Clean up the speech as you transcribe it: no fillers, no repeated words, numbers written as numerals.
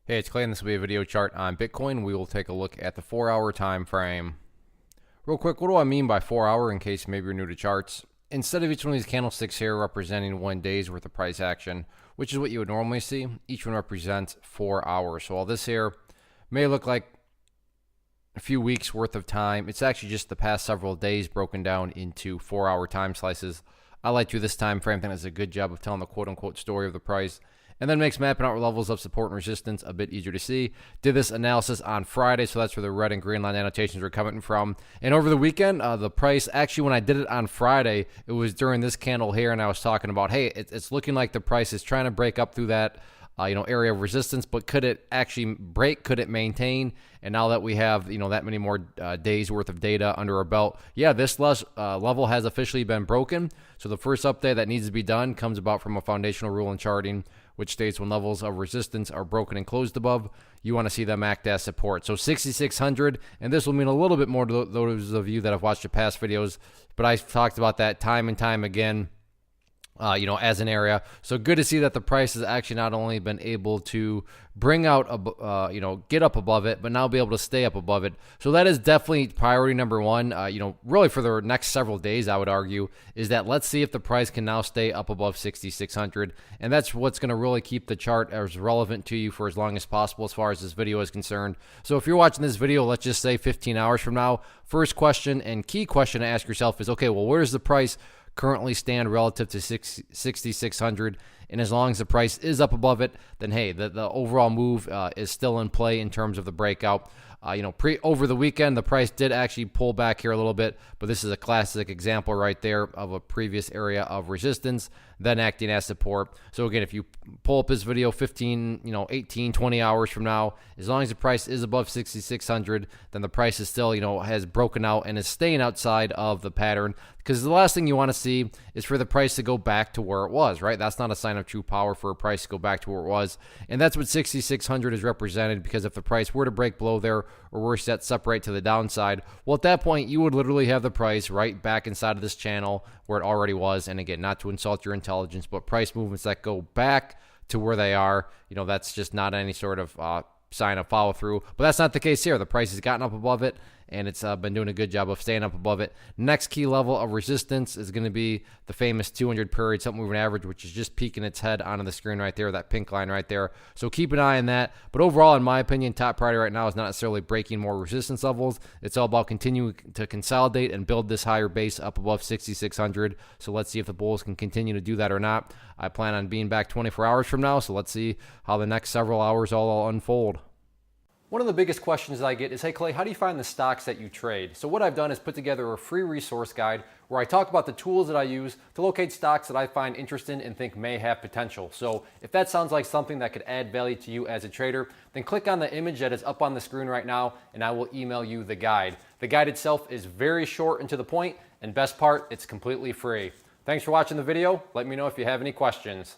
Hey, it's Clay, and this will be a video chart on Bitcoin. We will take a look at the 4-hour time frame. Real quick, what do I mean by 4-hour in case maybe you're new to charts? Instead of each one of these candlesticks here representing 1 day's worth of price action, which is what you would normally see, each one represents 4 hours. So all this here may look like a few weeks worth of time. It's actually just the past several days broken down into 4-hour time slices. I like to this time frame. I think that's a good job of telling the quote-unquote story of the price, and then makes mapping out levels of support and resistance a bit easier to see. Did this analysis on Friday, so that's where the red and green line annotations were coming from. And over the weekend, the price, actually when I did it on Friday, it was during this candle here, and I was talking about, hey, it's looking like the price is trying to break up through that area of resistance, but could it actually break? Could it maintain? And now that we have, that many more days worth of data under our belt, yeah, this level has officially been broken. So the first update that needs to be done comes about from a foundational rule in charting, which states when levels of resistance are broken and closed above, you want to see them act as support. So 6,600, and this will mean a little bit more to those of you that have watched the past videos, but I've talked about that time and time again. As an area. So good to see that the price has actually not only been able to bring out, get up above it, but now be able to stay up above it. So that is definitely priority number one, really for the next several days, I would argue, is that let's see if the price can now stay up above 6,600. And that's what's going to really keep the chart as relevant to you for as long as possible as far as this video is concerned. So if you're watching this video, let's just say 15 hours from now, first question and key question to ask yourself is, okay, well, where's the price currently stand relative to 6,600, and as long as the price is up above it, then hey, the overall move is still in play in terms of the breakout. Over the weekend, the price did actually pull back here a little bit, but this is a classic example right there of a previous area of resistance, then acting as support. So again, if you pull up this video 15, 18, 20 hours from now, as long as the price is above 6,600, then the price is still, has broken out and is staying outside of the pattern. Because the last thing you want to see is for the price to go back to where it was, right? That's not a sign of true power for a price to go back to where it was. And that's what 6,600 is represented, because if the price were to break below there, or worse yet, separate to the downside, well, at that point, you would literally have the price right back inside of this channel where it already was. And again, not to insult your intelligence, but price movements that go back to where they are, that's just not any sort of sign of follow through. But that's not the case here. The price has gotten up above it, and it's been doing a good job of staying up above it. Next key level of resistance is going to be the famous 200 period simple moving average, which is just peeking its head onto the screen right there, that pink line right there. So keep an eye on that. But overall, in my opinion, top priority right now is not necessarily breaking more resistance levels. It's all about continuing to consolidate and build this higher base up above 6,600. So let's see if the bulls can continue to do that or not. I plan on being back 24 hours from now, so let's see how the next several hours all unfold. One of the biggest questions I get is, hey Clay, how do you find the stocks that you trade? So what I've done is put together a free resource guide where I talk about the tools that I use to locate stocks that I find interesting and think may have potential. So if that sounds like something that could add value to you as a trader, then click on the image that is up on the screen right now, and I will email you the guide. The guide itself is very short and to the point, and best part, it's completely free. Thanks for watching the video. Let me know if you have any questions.